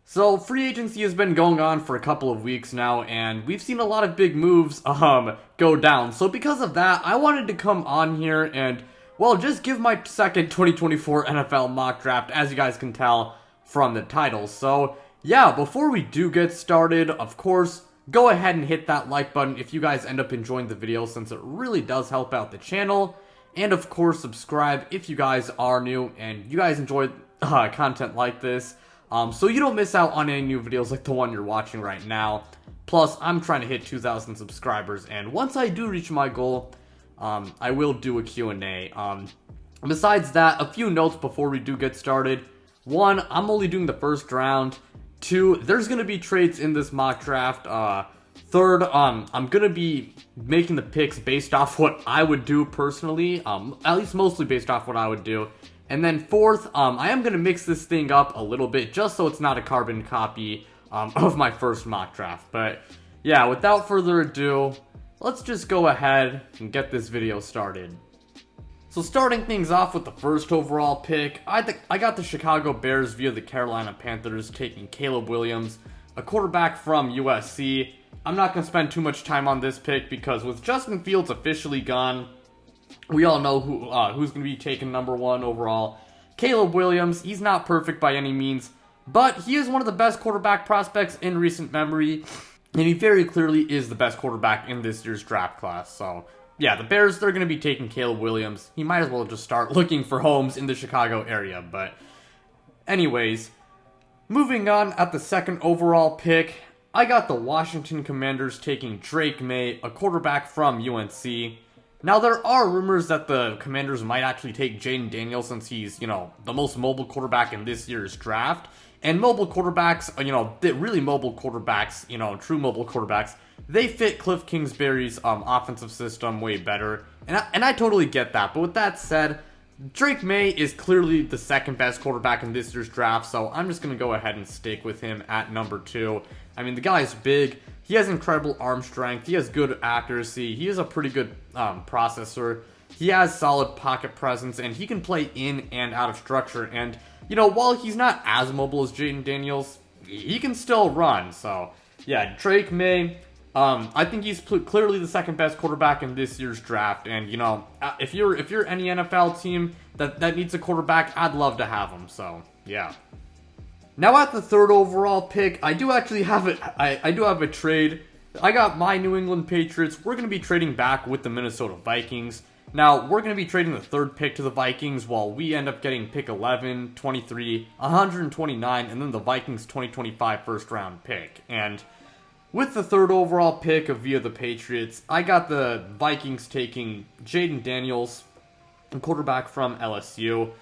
So, free agency has been going on for a couple of weeks now, and we've seen a lot of big moves, go down. So because of that, I wanted to come on here and, well, just give my second 2024 NFL mock draft, as you guys can tell from the title. So, yeah, before we do get started, of course, go ahead and hit that like button if you guys end up enjoying the video, since it really does help out the channel. And of course, subscribe if you guys are new and you guys enjoy content like this. So you don't miss out on any new videos like the one you're watching right now. Plus, I'm trying to hit 2,000 subscribers, and once I do reach my goal, I will do a Q&A. Besides that, a few notes before we do get started. One, I'm only doing the first round. Two, there's going to be trades in this mock draft. Third, I'm going to be making the picks based off what I would do personally. At least mostly based off what I would do. And then fourth, I am going to mix this thing up a little bit just so it's not a carbon copy of my first mock draft. But yeah, without further ado, let's just go ahead and get this video started. So starting things off with the first overall pick, I got the Chicago Bears via the Carolina Panthers taking Caleb Williams, a quarterback from USC. I'm not going to spend too much time on this pick because with Justin Fields officially gone, we all know who's going to be taken number one overall. Caleb Williams, he's not perfect by any means, but he is one of the best quarterback prospects in recent memory, and he very clearly is the best quarterback in this year's draft class. So, yeah, the Bears, they're going to be taking Caleb Williams. He might as well just start looking for homes in the Chicago area, but anyways, moving on at the second overall pick, I got the Washington Commanders taking Drake May, a quarterback from UNC. Now, there are rumors that the Commanders might actually take Jaden Daniels since he's, the most mobile quarterback in this year's draft. And mobile quarterbacks, really mobile quarterbacks, true mobile quarterbacks, they fit Cliff Kingsbury's offensive system way better. And I totally get that. But with that said, Drake May is clearly the second best quarterback in this year's draft, so I'm just going to go ahead and stick with him at number 2. I mean, the guy's big. He has incredible arm strength. He has good accuracy. He is a pretty good processor. He has solid pocket presence, and he can play in and out of structure. And, while he's not as mobile as Jaden Daniels, he can still run. So, yeah, Drake May, I think he's clearly the second best quarterback in this year's draft. And, if you're any NFL team that needs a quarterback, I'd love to have him. So, yeah. Now at the third overall pick, I do actually have it. I do have a trade. I got my New England Patriots. We're going to be trading back with the Minnesota Vikings. Now, we're going to be trading the third pick to the Vikings while we end up getting pick 11, 23, 129, and then the Vikings 2025 first round pick. And with the third overall pick via the Patriots, I got the Vikings taking Jaden Daniels, a quarterback from LSU.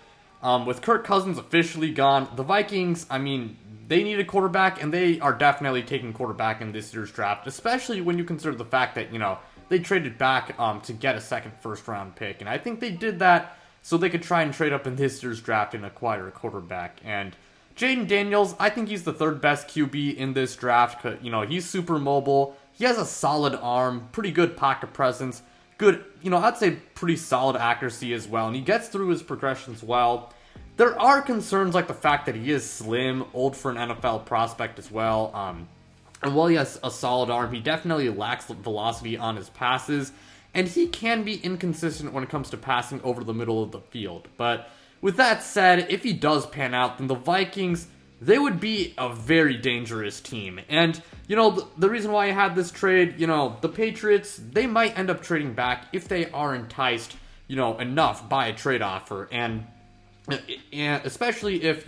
With Kirk Cousins officially gone, the Vikings, they need a quarterback, and they are definitely taking quarterback in this year's draft, especially when you consider the fact that, they traded back to get a second first-round pick, and I think they did that so they could try and trade up in this year's draft and acquire a quarterback. And Jaden Daniels, I think he's the third best QB in this draft, he's super mobile, he has a solid arm, pretty good pocket presence, good, I'd say pretty solid accuracy as well, and he gets through his progressions well. There are concerns like the fact that he is slim, old for an NFL prospect as well, and while he has a solid arm, he definitely lacks velocity on his passes, and he can be inconsistent when it comes to passing over the middle of the field. But with that said, if he does pan out, then the Vikings, they would be a very dangerous team. And, the reason why I had this trade, the Patriots, they might end up trading back if they are enticed, enough by a trade offer. And especially if,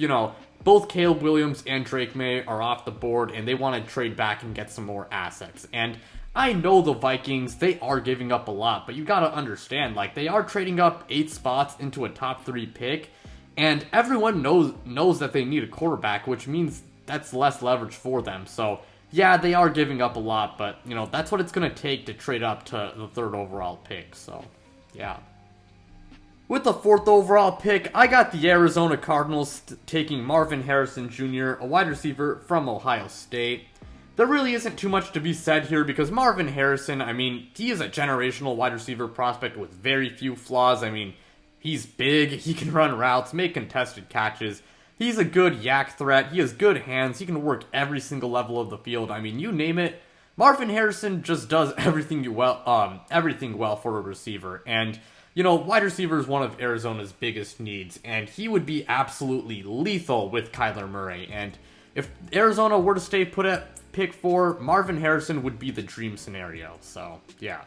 both Caleb Williams and Drake May are off the board and they want to trade back and get some more assets. And I know the Vikings, they are giving up a lot, but you gotta understand, they are trading up 8 spots into a top 3 pick. And everyone knows that they need a quarterback, which means that's less leverage for them. So, yeah, they are giving up a lot, but, that's what it's going to take to trade up to the third overall pick. So, yeah. With the fourth overall pick, I got the Arizona Cardinals taking Marvin Harrison Jr., a wide receiver from Ohio State. There really isn't too much to be said here because Marvin Harrison, he is a generational wide receiver prospect with very few flaws. He's big, he can run routes, make contested catches. he's a good yak threat. He has good hands. He can work every single level of the field. I mean, you name it. Marvin Harrison just does everything well for a receiver. And wide receiver is one of Arizona's biggest needs, and he would be absolutely lethal with Kyler Murray. And if Arizona were to stay put at pick 4, Marvin Harrison would be the dream scenario. So, yeah.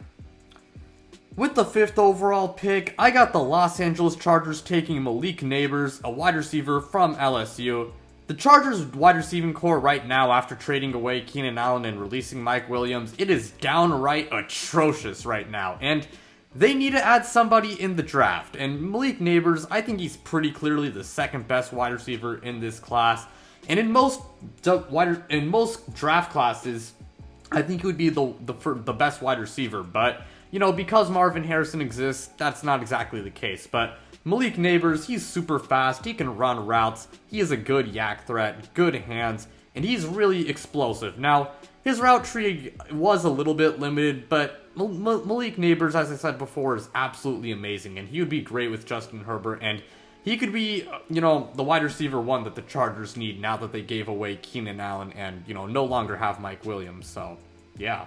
With the 5th overall pick, I got the Los Angeles Chargers taking Malik Nabers, a wide receiver from LSU. The Chargers wide receiving core right now, after trading away Keenan Allen and releasing Mike Williams, it is downright atrocious right now. And they need to add somebody in the draft. And Malik Nabers, I think he's pretty clearly the second best wide receiver in this class. And in most draft classes, I think he would be the best wide receiver. But, because Marvin Harrison exists, that's not exactly the case. But Malik Nabers, he's super fast, he can run routes, he is a good yak threat, good hands, and he's really explosive. Now, his route tree was a little bit limited, but Malik Nabers, as I said before, is absolutely amazing, and he would be great with Justin Herbert, and he could be, the wide receiver 1 that the Chargers need now that they gave away Keenan Allen and, no longer have Mike Williams, so, yeah.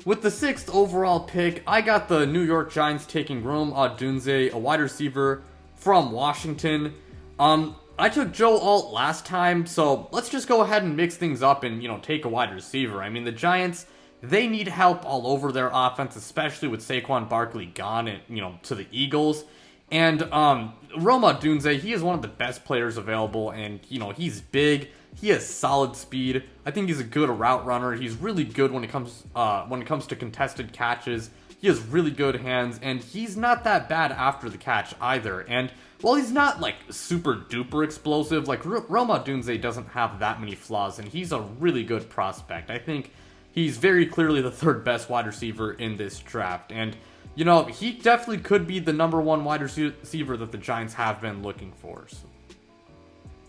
With the 6th overall pick, I got the New York Giants taking Rome Odunze, a wide receiver from Washington. I took Joe Alt last time, so let's just go ahead and mix things up and, take a wide receiver. I mean, the Giants, they need help all over their offense, especially with Saquon Barkley gone and, to the Eagles. And Rome Odunze, he is one of the best players available, and, he's big. He has solid speed. I think he's a good route runner. He's really good when it comes to contested catches. He has really good hands, and he's not that bad after the catch either. And while he's not like super duper explosive, like Rome Odunze doesn't have that many flaws, and he's a really good prospect. I think he's very clearly the 3rd best wide receiver in this draft, and he definitely could be the number 1 wide receiver that the Giants have been looking for. So.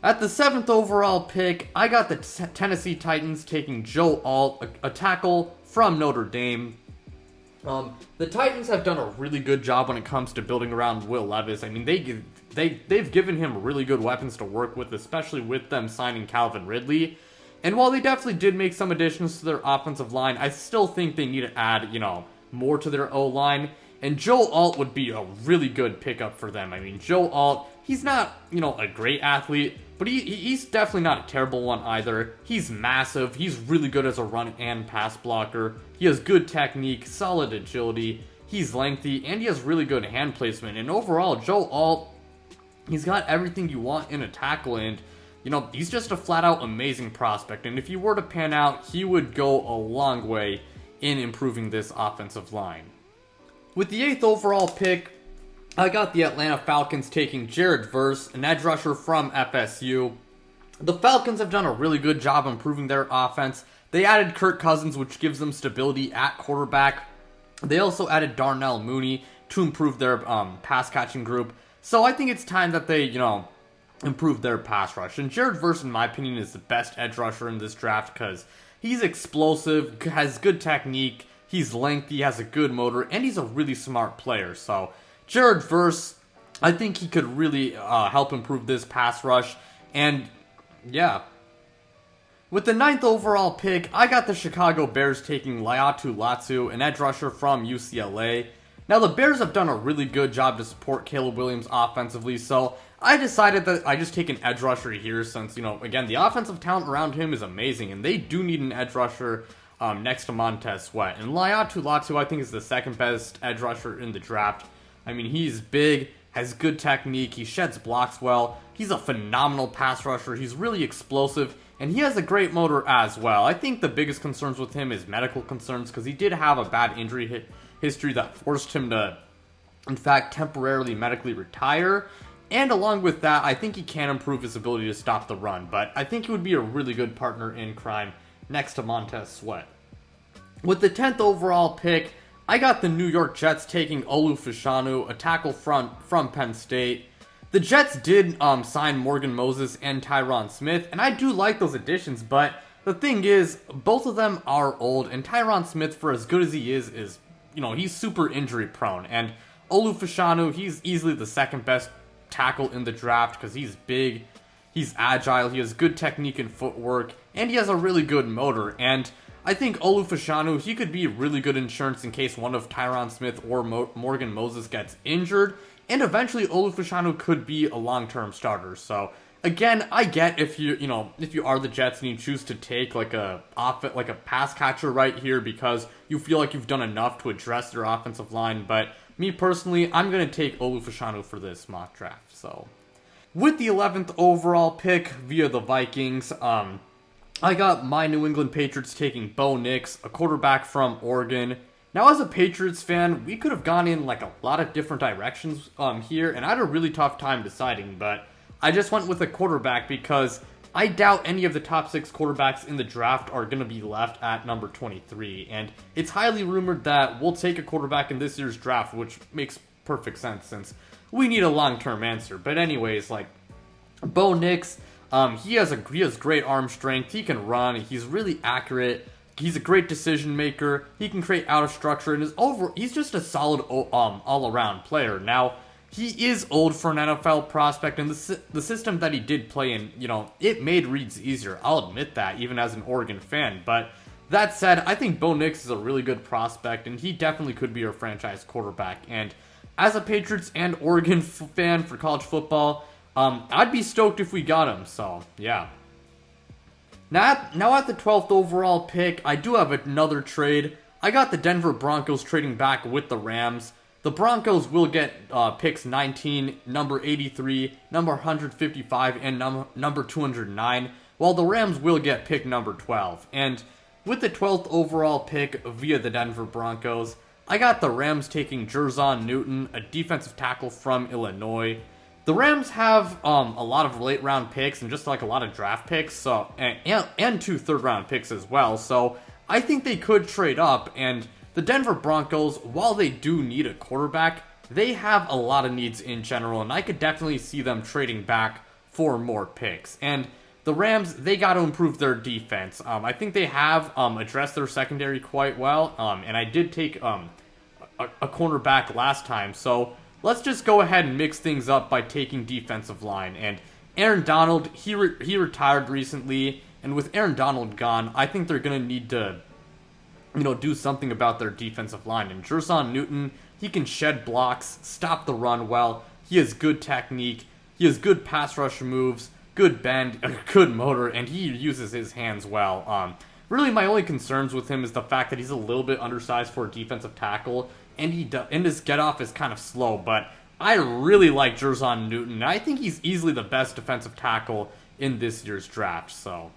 At the 7th overall pick, I got the Tennessee Titans taking Joe Alt, a tackle from Notre Dame. The Titans have done a really good job when it comes to building around Will Levis. I mean, they've given him really good weapons to work with, especially with them signing Calvin Ridley. And while they definitely did make some additions to their offensive line, I still think they need to add, more to their O-line. And Joe Alt would be a really good pickup for them. I mean, Joe Alt, he's not, a great athlete, but he's definitely not a terrible one either. He's massive, he's really good as a run and pass blocker. He has good technique, solid agility, he's lengthy, and he has really good hand placement. And overall, Joe Alt, he's got everything you want in a tackle, and, he's just a flat-out amazing prospect. And if he were to pan out, he would go a long way in improving this offensive line. With the 8th overall pick, I got the Atlanta Falcons taking Jared Verse, an edge rusher from FSU. The Falcons have done a really good job improving their offense. They added Kirk Cousins, which gives them stability at quarterback. They also added Darnell Mooney to improve their pass-catching group. So I think it's time that they, improve their pass rush. And Jared Verse, in my opinion, is the best edge rusher in this draft because he's explosive, has good technique, he's lengthy, has a good motor, and he's a really smart player. So Jared Verse, I think he could really help improve this pass rush. And yeah. With the 9th overall pick, I got the Chicago Bears taking Laiatu Latu, an edge rusher from UCLA. Now, the Bears have done a really good job to support Caleb Williams offensively, so I decided that I just take an edge rusher here since, again, the offensive talent around him is amazing, and they do need an edge rusher next to Montez Sweat. And Laiatu Latu, I think, is the 2nd best edge rusher in the draft. I mean, he's big, has good technique, he sheds blocks well, he's a phenomenal pass rusher, he's really explosive, and he has a great motor as well. I think the biggest concerns with him is medical concerns, because he did have a bad injury history that forced him to, in fact, temporarily medically retire. And along with that, I think he can improve his ability to stop the run, but I think he would be a really good partner in crime next to Montez Sweat. With the 10th overall pick, I got the New York Jets taking Olu Fashanu, a tackle from Penn State. The Jets did sign Morgan Moses and Tyron Smith, and I do like those additions, but the thing is, both of them are old, and Tyron Smith, for as good as he is, he's super injury prone, and Olu Fashanu, he's easily the 2nd best tackle in the draft because he's big, he's agile, he has good technique and footwork, and he has a really good motor. And I think Olu Fashanu, he could be really good insurance in case one of Tyron Smith or Morgan Moses gets injured, and eventually Olu Fashanu could be a long-term starter. So again, I get if you are the Jets and you choose to take like a pass catcher right here because you feel like you've done enough to address your offensive line, but me personally, I'm going to take Olu Fashanu for this mock draft. So with the 11th overall pick via the Vikings, I got my New England Patriots taking Bo Nix, a quarterback from Oregon. Now, as a Patriots fan, we could have gone in like a lot of different directions here, and I had a really tough time deciding, but I just went with a quarterback because I doubt any of the top 6 quarterbacks in the draft are going to be left at number 23, and it's highly rumored that we'll take a quarterback in this year's draft, which makes perfect sense since we need a long-term answer. But anyways, like, Bo Nix, he has great arm strength, he can run, he's really accurate, he's a great decision maker, he can create out of structure, and he's just a solid all-around player. Now, he is old for an NFL prospect, and the system that he did play in, it made reads easier. I'll admit that, even as an Oregon fan. But that said, I think Bo Nix is a really good prospect, and he definitely could be our franchise quarterback. And as a Patriots and Oregon fan for college football, I'd be stoked if we got him. So, yeah. Now at the 12th overall pick, I do have another trade. I got the Denver Broncos trading back with the Rams. The Broncos will get picks 19, number 83, number 155, and number 209, while the Rams will get pick number 12. And with the 12th overall pick via the Denver Broncos, I got the Rams taking Jerzon Newton, a defensive tackle from Illinois. The Rams have a lot of late-round picks and just like a lot of draft picks, so and 2 third-round picks as well, so I think they could trade up. And the Denver Broncos, while they do need a quarterback, they have a lot of needs in general, and I could definitely see them trading back for more picks. And the Rams, they got to improve their defense. I think they have addressed their secondary quite well, and I did take a cornerback last time, so let's just go ahead and mix things up by taking defensive line. And Aaron Donald, he retired recently, and with Aaron Donald gone, I think they're going to need to do something about their defensive line. And Jerzon Newton, he can shed blocks, stop the run well, he has good technique, he has good pass rush moves, good bend, good motor, and he uses his hands well. Really, my only concerns with him is the fact that he's a little bit undersized for a defensive tackle, and his get-off is kind of slow, but I really like Jerzon Newton, and I think he's easily the best defensive tackle in this year's draft, so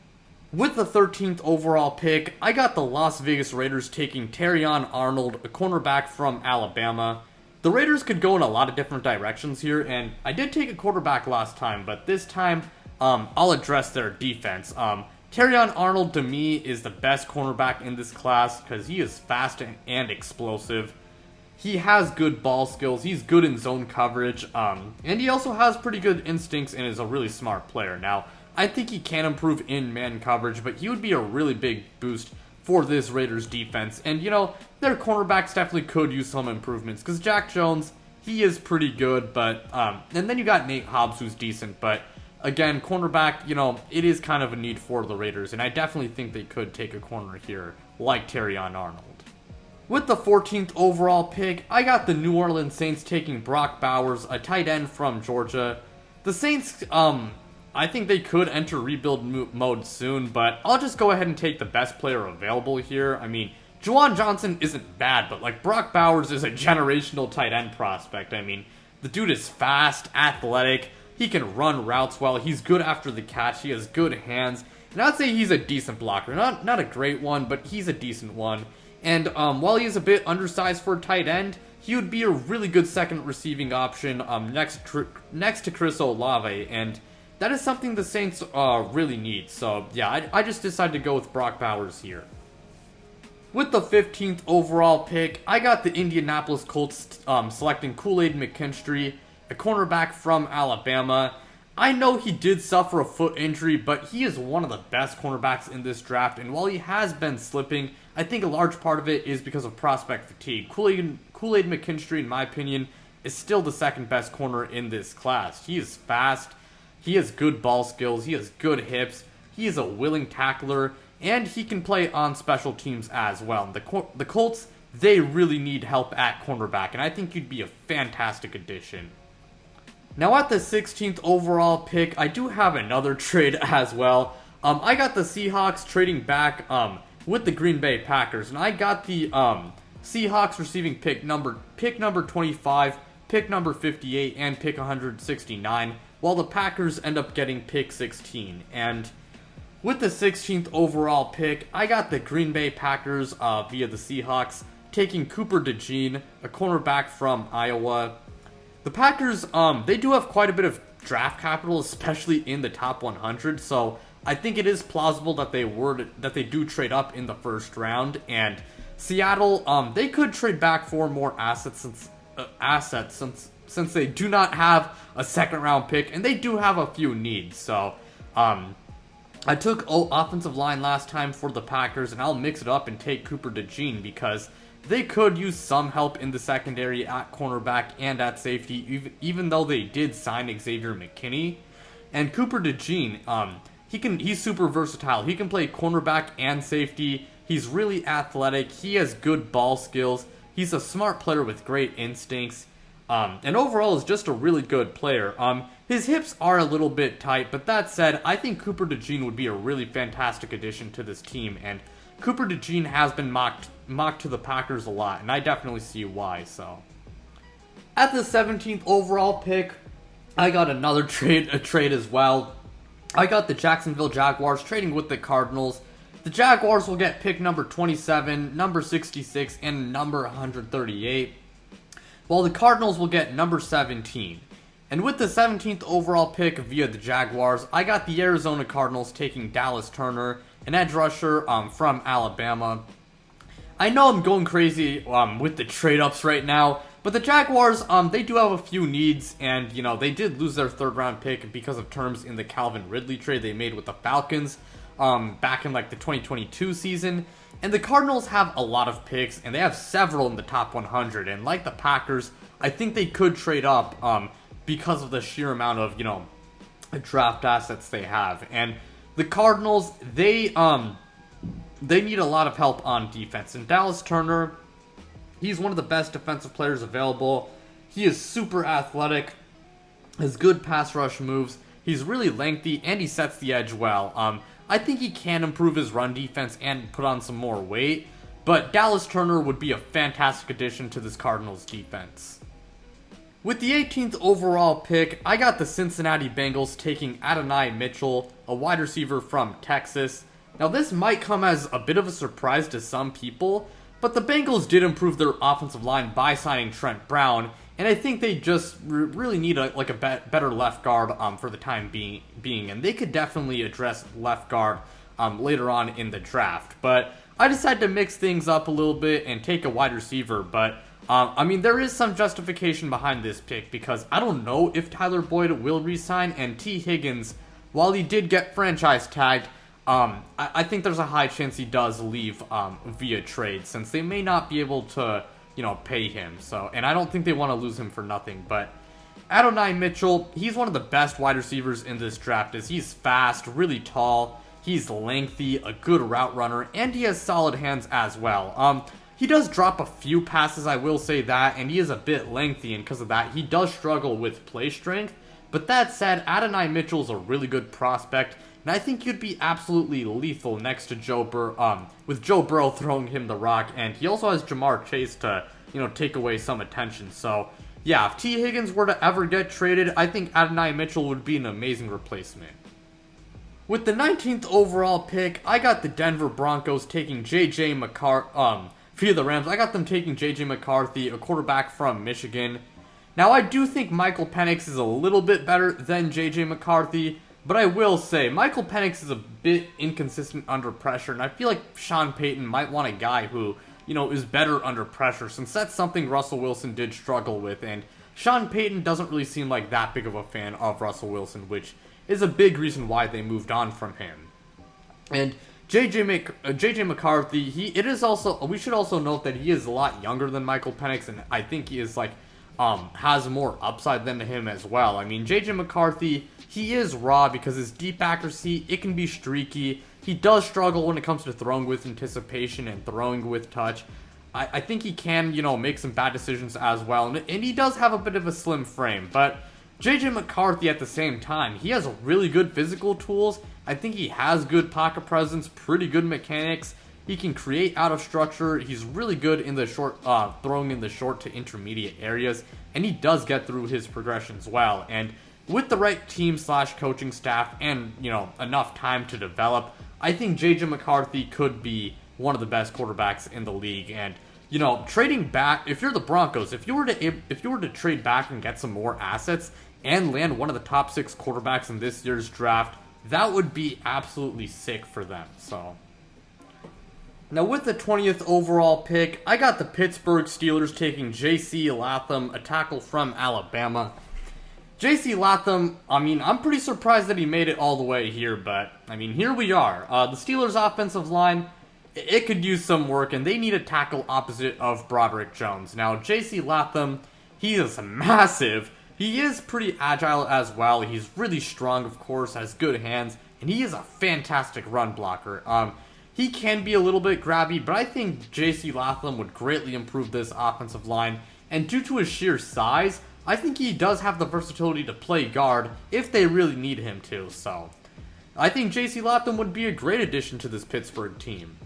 with the 13th overall pick, I got the Las Vegas Raiders taking Terrion Arnold, a cornerback from Alabama. The Raiders could go in a lot of different directions here, and I did take a quarterback last time, but this time, I'll address their defense. Terrion Arnold, to me, is the best cornerback in this class because he is fast and explosive. He has good ball skills, he's good in zone coverage, and he also has pretty good instincts and is a really smart player. Now, I think he can improve in man coverage, but he would be a really big boost for this Raiders defense. And, their cornerbacks definitely could use some improvements, because Jack Jones, he is pretty good, but, and then you got Nate Hobbs, who's decent, but, again, cornerback, it is kind of a need for the Raiders, and I definitely think they could take a corner here, like Terrion Arnold. With the 14th overall pick, I got the New Orleans Saints taking Brock Bowers, a tight end from Georgia. The Saints, I think they could enter rebuild mode soon, but I'll just go ahead and take the best player available here. I mean, Juwan Johnson isn't bad, but like Brock Bowers is a generational tight end prospect. I mean, the dude is fast, athletic, he can run routes well, he's good after the catch, he has good hands, and I'd say he's a decent blocker. Not a great one, but he's a decent one. And while he is a bit undersized for a tight end, he would be a really good second receiving option next to Chris Olave, and that is something the Saints really need. So, yeah, I just decided to go with Brock Bowers here. With the 15th overall pick, I got the Indianapolis Colts selecting Kool-Aid McKinstry, a cornerback from Alabama. I know he did suffer a foot injury, but he is one of the best cornerbacks in this draft, and while he has been slipping, I think a large part of it is because of prospect fatigue. Kool-Aid McKinstry, in my opinion, is still the second best corner in this class. He is fast, he has good ball skills, he has good hips, he is a willing tackler, and he can play on special teams as well. The Colts, they really need help at cornerback, and I think you'd be a fantastic addition. Now at the 16th overall pick, I do have another trade as well. I got the Seahawks trading back with the Green Bay Packers, and I got the Seahawks receiving pick number 25, pick number 58, and pick 169, while the Packers end up getting pick 16. And with the 16th overall pick, I got the Green Bay Packers via the Seahawks, taking Cooper DeJean, a cornerback from Iowa. The Packers, they do have quite a bit of draft capital, especially in the top 100, so I think it is plausible that they do trade up in the first round. And Seattle, they could trade back for more assets since they do not have a second round pick, and they do have a few needs. So I took offensive line last time for the Packers, and I'll mix it up and take Cooper DeJean because they could use some help in the secondary at cornerback and at safety, even though they did sign Xavier McKinney. And Cooper DeJean, he's super versatile. He can play cornerback and safety. He's really athletic. He has good ball skills. He's a smart player with great instincts. And overall is just a really good player. His hips are a little bit tight, but that said, I think Cooper DeJean would be a really fantastic addition to this team. And Cooper DeJean has been mocked to the Packers a lot, and I definitely see why. So, at the 17th overall pick, I got another trade as well. I got the Jacksonville Jaguars trading with the Cardinals. The Jaguars will get pick number 27, number 66, and number 138, while the Cardinals will get number 17. And with the 17th overall pick via the Jaguars, I got the Arizona Cardinals taking Dallas Turner, an edge rusher from Alabama. I know I'm going crazy with the trade-ups right now, but the Jaguars, they do have a few needs, and, they did lose their third-round pick because of terms in the Calvin Ridley trade they made with the Falcons back in, the 2022 season. And the Cardinals have a lot of picks, and they have several in the top 100, and like the Packers, I think they could trade up because of the sheer amount of, draft assets they have. And the Cardinals, they need a lot of help on defense. And Dallas Turner, he's one of the best defensive players available. He is super athletic, has good pass rush moves, he's really lengthy, and he sets the edge well. I think he can improve his run defense and put on some more weight, but Dallas Turner would be a fantastic addition to this Cardinals defense. With the 18th overall pick, I got the Cincinnati Bengals taking Adonai Mitchell, a wide receiver from Texas. Now this might come as a bit of a surprise to some people, but the Bengals did improve their offensive line by signing Trent Brown, and I think they just really need a better left guard for the time being, and they could definitely address left guard later on in the draft. But I decided to mix things up a little bit and take a wide receiver, but there is some justification behind this pick because I don't know if Tyler Boyd will resign, and T. Higgins, while he did get franchise tagged, I think there's a high chance he does leave via trade, since they may not be able to, pay him. So, and I don't think they want to lose him for nothing. But Adonai Mitchell, he's one of the best wide receivers in this draft, as he's fast, really tall, he's lengthy, a good route runner, and he has solid hands as well. He does drop a few passes, I will say that, and he is a bit lengthy, and because of that, he does struggle with play strength. But that said, Adonai Mitchell's a really good prospect, and I think you'd be absolutely lethal next to Joe Burrow, with Joe Burrow throwing him the rock, and he also has Jamar Chase to, take away some attention. So, yeah, if T. Higgins were to ever get traded, I think Adonai Mitchell would be an amazing replacement. With the 19th overall pick, I got the Denver Broncos taking J.J. McCarthy, via the Rams. I got them taking J.J. McCarthy, a quarterback from Michigan. Now, I do think Michael Penix is a little bit better than J.J. McCarthy, but I will say, Michael Penix is a bit inconsistent under pressure, and I feel like Sean Payton might want a guy who, is better under pressure, since that's something Russell Wilson did struggle with, and Sean Payton doesn't really seem like that big of a fan of Russell Wilson, which is a big reason why they moved on from him. And J.J. McCarthy, we should also note that he is a lot younger than Michael Penix, and I think he is, has more upside than him as well. I mean, JJ McCarthy, he is raw because his deep accuracy, it can be streaky. He does struggle when it comes to throwing with anticipation and throwing with touch. I think he can, make some bad decisions as well. And he does have a bit of a slim frame. But JJ McCarthy at the same time, he has really good physical tools. I think he has good pocket presence, pretty good mechanics. He can create out of structure. He's really good in the short, throwing in the short to intermediate areas. And he does get through his progressions well. And with the right team/coaching staff and, enough time to develop, I think JJ McCarthy could be one of the best quarterbacks in the league. And trading back, if you're the Broncos, if you were to trade back and get some more assets and land one of the top 6 quarterbacks in this year's draft, that would be absolutely sick for them. So now with the 20th overall pick, I got the Pittsburgh Steelers taking J.C. Latham, a tackle from Alabama. J.C. Latham, I'm pretty surprised that he made it all the way here, but here we are. The Steelers offensive line, it could use some work, and they need a tackle opposite of Broderick Jones. Now, J.C. Latham, he is massive. He is pretty agile as well. He's really strong, of course, has good hands, and he is a fantastic run blocker. He can be a little bit grabby, but I think J.C. Latham would greatly improve this offensive line, and due to his sheer size, I think he does have the versatility to play guard if they really need him to, so I think J.C. Latham would be a great addition to this Pittsburgh team.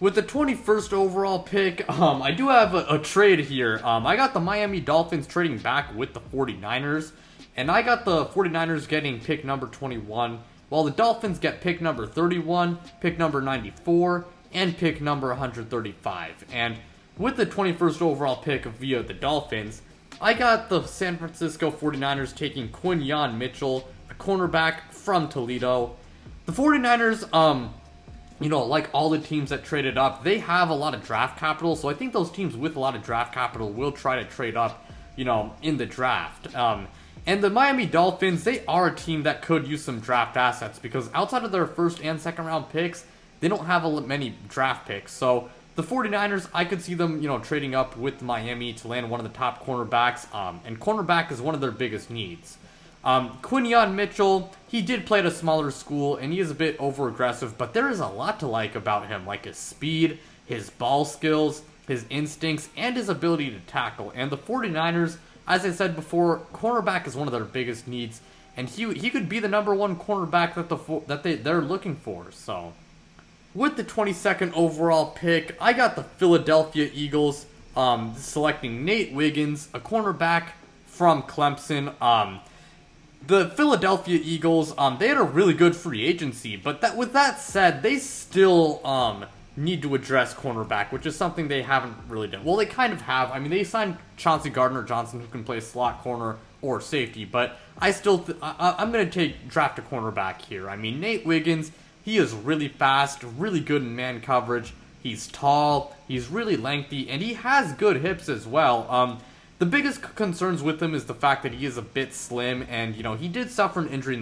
With the 21st overall pick, I do have a trade here. I got the Miami Dolphins trading back with the 49ers, and I got the 49ers getting pick number 21, while the Dolphins get pick number 31, pick number 94, and pick number 135. And with the 21st overall pick via the Dolphins, I got the San Francisco 49ers taking Quinyon Mitchell, a cornerback from Toledo. The 49ers, like all the teams that traded up, they have a lot of draft capital, so I think those teams with a lot of draft capital will try to trade up, in the draft. And the Miami Dolphins, they are a team that could use some draft assets, because outside of their first and second round picks, they don't have many draft picks. So the 49ers, I could see them, trading up with Miami to land one of the top cornerbacks, and cornerback is one of their biggest needs. Quinyon Mitchell, he did play at a smaller school, and he is a bit over-aggressive, but there is a lot to like about him, like his speed, his ball skills, his instincts, and his ability to tackle. And the 49ers, as I said before, cornerback is one of their biggest needs, and he could be the number 1 cornerback that they're looking for. So with the 22nd overall pick, I got the Philadelphia Eagles selecting Nate Wiggins, a cornerback from Clemson. The Philadelphia Eagles, they had a really good free agency, but with that said, they still need to address cornerback, which is something they haven't really done. Well, they kind of have. They signed Chauncey Gardner-Johnson, who can play slot corner or safety, but I'm going to draft a cornerback here. Nate Wiggins, he is really fast, really good in man coverage. He's tall, he's really lengthy, and he has good hips as well. The biggest concerns with him is the fact that he is a bit slim, and he did suffer an injury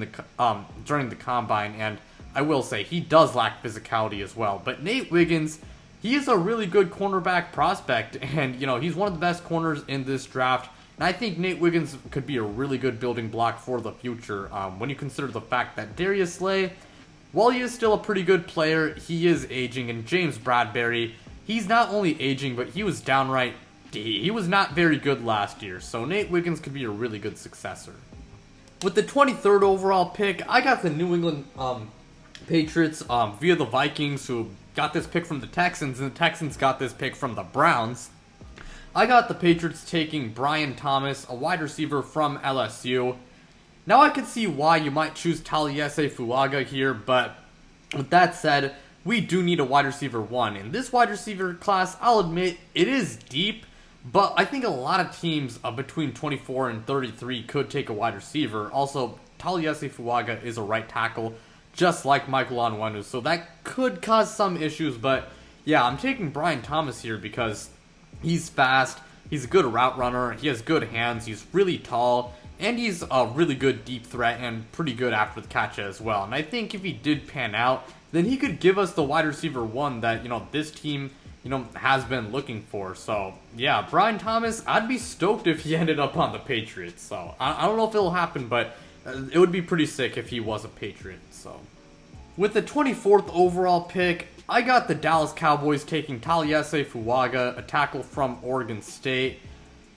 during the combine, and I will say he does lack physicality as well. But Nate Wiggins, he is a really good cornerback prospect, and he's one of the best corners in this draft. And I think Nate Wiggins could be a really good building block for the future. When you consider the fact that Darius Slay, while he is still a pretty good player, he is aging, and James Bradbury, he's not only aging, but he was he was not very good last year, so Nate Wiggins could be a really good successor. With the 23rd overall pick, I got the New England Patriots via the Vikings, who got this pick from the Texans, and the Texans got this pick from the Browns. I got the Patriots taking Brian Thomas, a wide receiver from LSU. Now I can see why you might choose Taliesin Fuaga here, but with that said, we do need a wide receiver 1. In this wide receiver class, I'll admit, it is deep, but I think a lot of teams between 24 and 33 could take a wide receiver. Also, Taliesin Fuaga is a right tackle, just like Michael Onwenu, so that could cause some issues, but yeah, I'm taking Brian Thomas here because he's fast, he's a good route runner, he has good hands, he's really tall, and he's a really good deep threat and pretty good after the catch as well. And I think if he did pan out, then he could give us the wide receiver 1 that, this team has been looking for. So, yeah, Brian Thomas, I'd be stoked if he ended up on the Patriots. So, I don't know if it'll happen, but it would be pretty sick if he was a Patriot. So, with the 24th overall pick, I got the Dallas Cowboys taking Taliesin Fuaga, a tackle from Oregon State.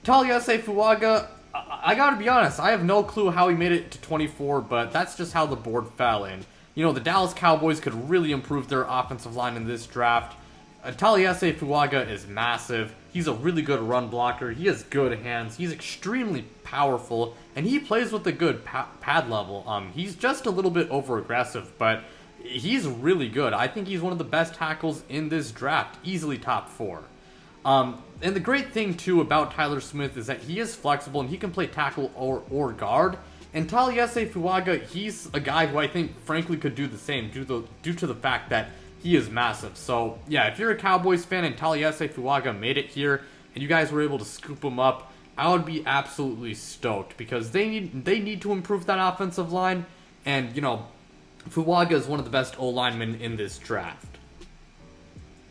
Taliesin Fuaga, I gotta be honest, I have no clue how he made it to 24, but that's just how the board fell in. The Dallas Cowboys could really improve their offensive line in this draft. Taliesin Fuaga is massive. He's a really good run blocker. He has good hands. He's extremely powerful, and he plays with a good pad level. He's just a little bit over-aggressive, but he's really good. I think he's one of the best tackles in this draft, easily top 4. And the great thing, too, about Tyler Smith is that he is flexible, and he can play tackle or guard. And Taliesin Fuaga, he's a guy who I think, frankly, could do the same due to the fact that he is massive. So, yeah, if you're a Cowboys fan and Taliesin Fuaga made it here, and you guys were able to scoop him up, I would be absolutely stoked, because they need to improve that offensive line, and, Fuaga is one of the best O-linemen in this draft.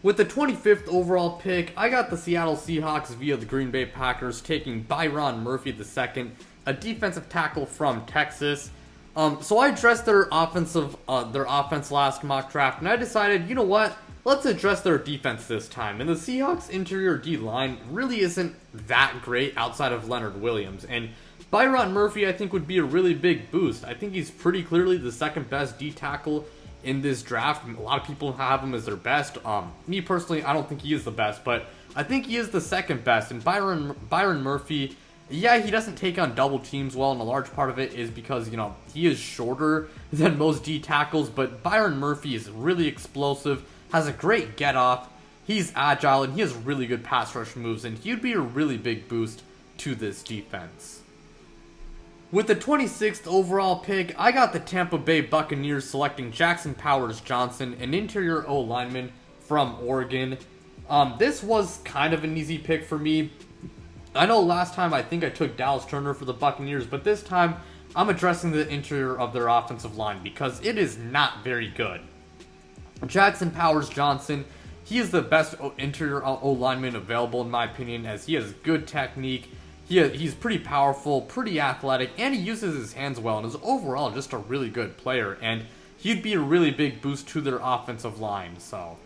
With the 25th overall pick, I got the Seattle Seahawks via the Green Bay Packers taking Byron Murphy II, a defensive tackle from Texas. So I addressed their offense last mock draft, and I decided, you know what? Let's address their defense this time. And the Seahawks' interior D-line really isn't that great outside of Leonard Williams. And Byron Murphy, I think, would be a really big boost. I think he's pretty clearly the second best D-tackle in this draft. A lot of people have him as their best. Me personally, I don't think he is the best, but I think he is the second best. And Byron Murphy, yeah, he doesn't take on double teams well, and a large part of it is because, he is shorter than most D tackles, but Byron Murphy is really explosive, has a great get-off, he's agile, and he has really good pass rush moves, and he'd be a really big boost to this defense. With the 26th overall pick, I got the Tampa Bay Buccaneers selecting Jackson Powers Johnson, an interior O-lineman from Oregon. This was kind of an easy pick for me. I know last time I think I took Dallas Turner for the Buccaneers, but this time I'm addressing the interior of their offensive line because it is not very good. Jackson Powers Johnson, he is the best interior O-lineman available in my opinion, as he has good technique. He's pretty powerful, pretty athletic, and he uses his hands well, and is overall just a really good player, and he'd be a really big boost to their offensive line. So,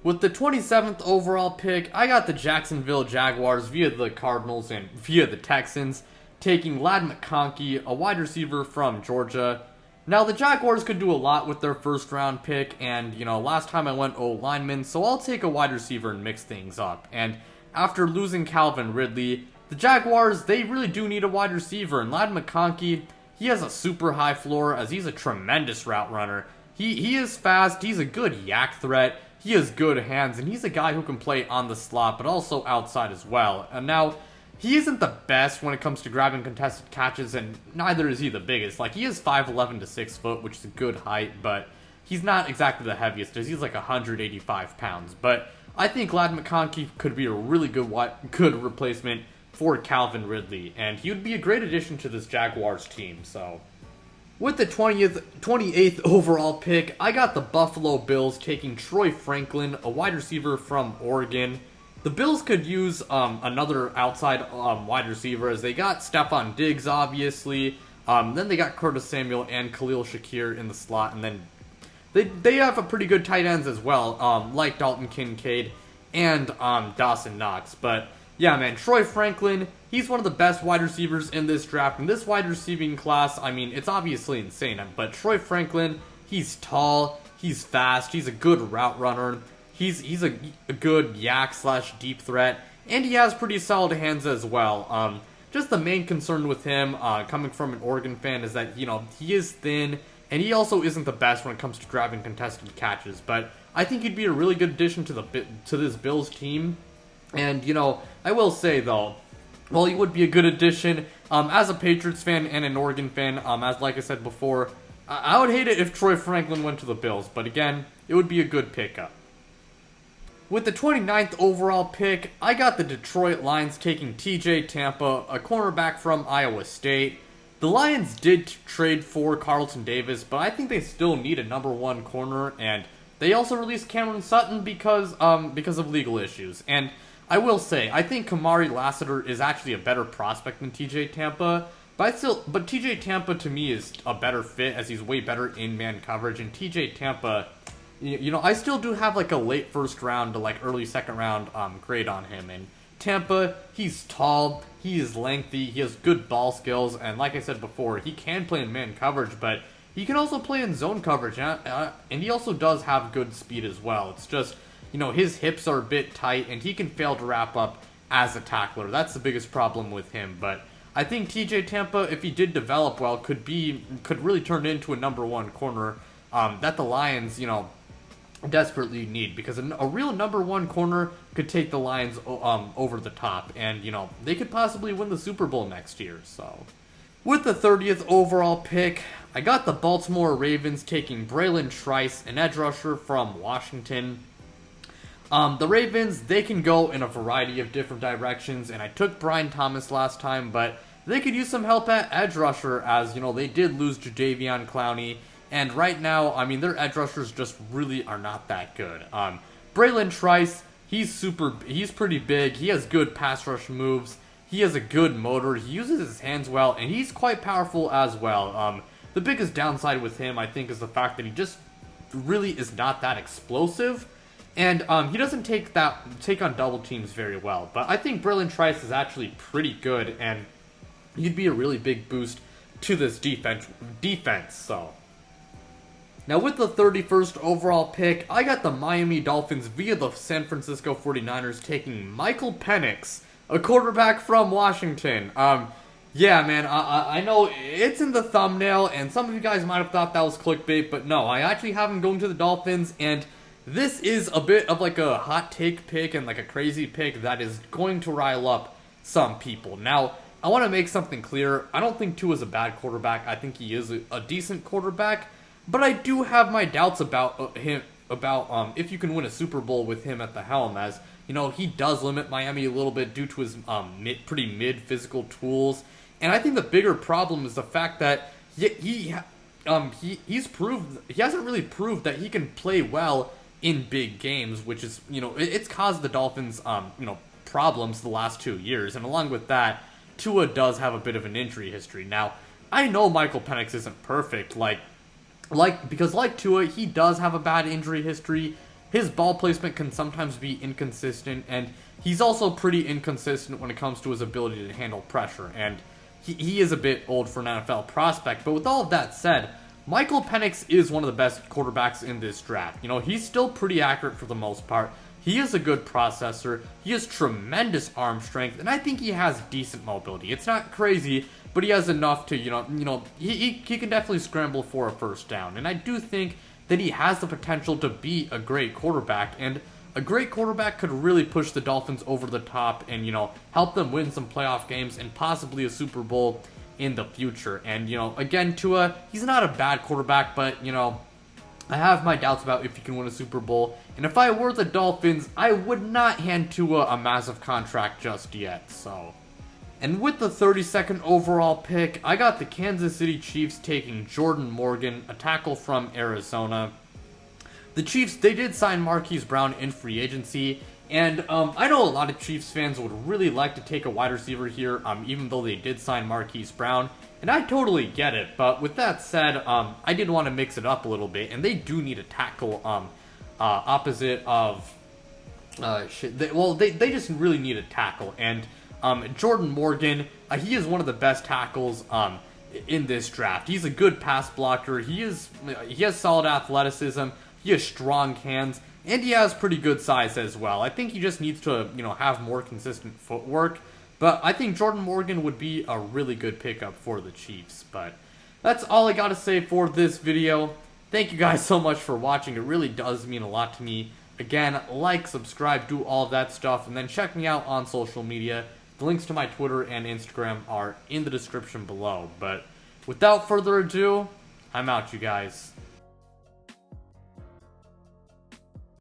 with the 27th overall pick, I got the Jacksonville Jaguars via the Cardinals and via the Texans, taking Ladd McConkey, a wide receiver from Georgia. Now, the Jaguars could do a lot with their first round pick, and, last time I went O-lineman, so I'll take a wide receiver and mix things up. And after losing Calvin Ridley, the Jaguars, they really do need a wide receiver, and Ladd McConkey, he has a super high floor as he's a tremendous route runner. He is fast, he's a good yak threat, he has good hands, and he's a guy who can play on the slot, but also outside as well. And now, he isn't the best when it comes to grabbing contested catches, and neither is he the biggest. Like, he is 5'11 to 6 foot, which is a good height, but he's not exactly the heaviest, as he's like 185 pounds. But I think Ladd McConkey could be a really good replacement for Calvin Ridley, and he would be a great addition to this Jaguars team. So, with the 28th overall pick, I got the Buffalo Bills taking Troy Franklin, a wide receiver from Oregon. The Bills could use another outside wide receiver, as they got Stephon Diggs, obviously. Then they got Curtis Samuel and Khalil Shakir in the slot, and then they have a pretty good tight ends as well, like Dalton Kincaid and Dawson Knox. But yeah, man, Troy Franklin, he's one of the best wide receivers in this draft. In this wide receiving class, I mean, it's obviously insane, but Troy Franklin, he's tall, he's fast, he's a good route runner, he's a good yak / deep threat, and he has pretty solid hands as well. Just the main concern with him, coming from an Oregon fan, is that, he is thin, and he also isn't the best when it comes to grabbing contested catches, but I think he'd be a really good addition to this Bills team. And, I will say, though, while he would be a good addition, as a Patriots fan and an Oregon fan, like I said before, I would hate it if Troy Franklin went to the Bills, but again, it would be a good pickup. With the 29th overall pick, I got the Detroit Lions taking TJ Tampa, a cornerback from Iowa State. The Lions did trade for Carlton Davis, but I think they still need a number 1 corner, and they also released Cameron Sutton because of legal issues. And I will say, I think Kamari Lassiter is actually a better prospect than TJ Tampa. But TJ Tampa to me is a better fit, as he's way better in man coverage. And TJ Tampa, you know, I still do have like a late first round to like early second round grade on him. And Tampa, he's tall, he is lengthy, he has good ball skills, and like I said before, he can play in man coverage, but he can also play in zone coverage, and he also does have good speed as well. It's just, you know, his hips are a bit tight, and he can fail to wrap up as a tackler. That's the biggest problem with him, but I think TJ Tampa, if he did develop well, could really turn into a #1 corner that the Lions, you know, desperately need, because a real #1 corner could take the Lions over the top, and you know, they could possibly win the Super Bowl next year. So with the 30th overall pick, I got the Baltimore Ravens taking Braylon Trice, an edge rusher from Washington. The Ravens, they can go in a variety of different directions, and I took Brian Thomas last time, but they could use some help at edge rusher, as you know, they did lose Jadeveon Clowney. And right now, I mean, their edge rushers just really are not that good. Braylon Trice, he's pretty big. He has good pass rush moves. He has a good motor. He uses his hands well, and he's quite powerful as well. The biggest downside with him, I think, is the fact that he just really is not that explosive. And he doesn't take on double teams very well. But I think Braylon Trice is actually pretty good, and he'd be a really big boost to this defense. So now with the 31st overall pick, I got the Miami Dolphins via the San Francisco 49ers taking Michael Penix, a quarterback from Washington. Yeah, man, I know it's in the thumbnail, and some of you guys might have thought that was clickbait, but no, I actually have him going to the Dolphins, and this is a bit of like a hot take pick and like a crazy pick that is going to rile up some people. Now, I want to make something clear. I don't think Tua is a bad quarterback. I think he is a decent quarterback. But I do have my doubts about him, if you can win a Super Bowl with him at the helm, as, you know, he does limit Miami a little bit due to his pretty mid physical tools. And I think the bigger problem is the fact that he hasn't really proved that he can play well in big games, which is, you know, it's caused the Dolphins you know, problems the last 2 years. And along with that, Tua does have a bit of an injury history. Now, I know Michael Penix isn't perfect, because like Tua, he does have a bad injury history. His ball placement can sometimes be inconsistent, and he's also pretty inconsistent when it comes to his ability to handle pressure. And he is a bit old for an NFL prospect. But with all of that said, Michael Penix is one of the best quarterbacks in this draft. You know, he's still pretty accurate for the most part. He is a good processor. He has tremendous arm strength, and I think he has decent mobility. It's not crazy, but he has enough to, he can definitely scramble for a first down. And I do think that he has the potential to be a great quarterback, and a great quarterback could really push the Dolphins over the top and, help them win some playoff games and possibly a Super Bowl in the future. And, again, Tua, he's not a bad quarterback, but, I have my doubts about if he can win a Super Bowl. And if I were the Dolphins, I would not hand Tua a massive contract just yet, so. And with the 32nd overall pick, I got the Kansas City Chiefs taking Jordan Morgan, a tackle from Arizona. The Chiefs, they did sign Marquise Brown in free agency, and I know a lot of Chiefs fans would really like to take a wide receiver here, even though they did sign Marquise Brown, and I totally get it. But with that said, I did want to mix it up a little bit, and they do need a tackle opposite of they just really need a tackle, and Jordan Morgan, he is one of the best tackles in this draft. He's a good pass blocker. He has solid athleticism. He has strong hands, and he has pretty good size as well. I think he just needs to, have more consistent footwork. But I think Jordan Morgan would be a really good pickup for the Chiefs. But that's all I got to say for this video. Thank you guys so much for watching. It really does mean a lot to me. Again, like, subscribe, do all of that stuff, and then check me out on social media. The links to my Twitter and Instagram are in the description below. But without further ado, I'm out, you guys.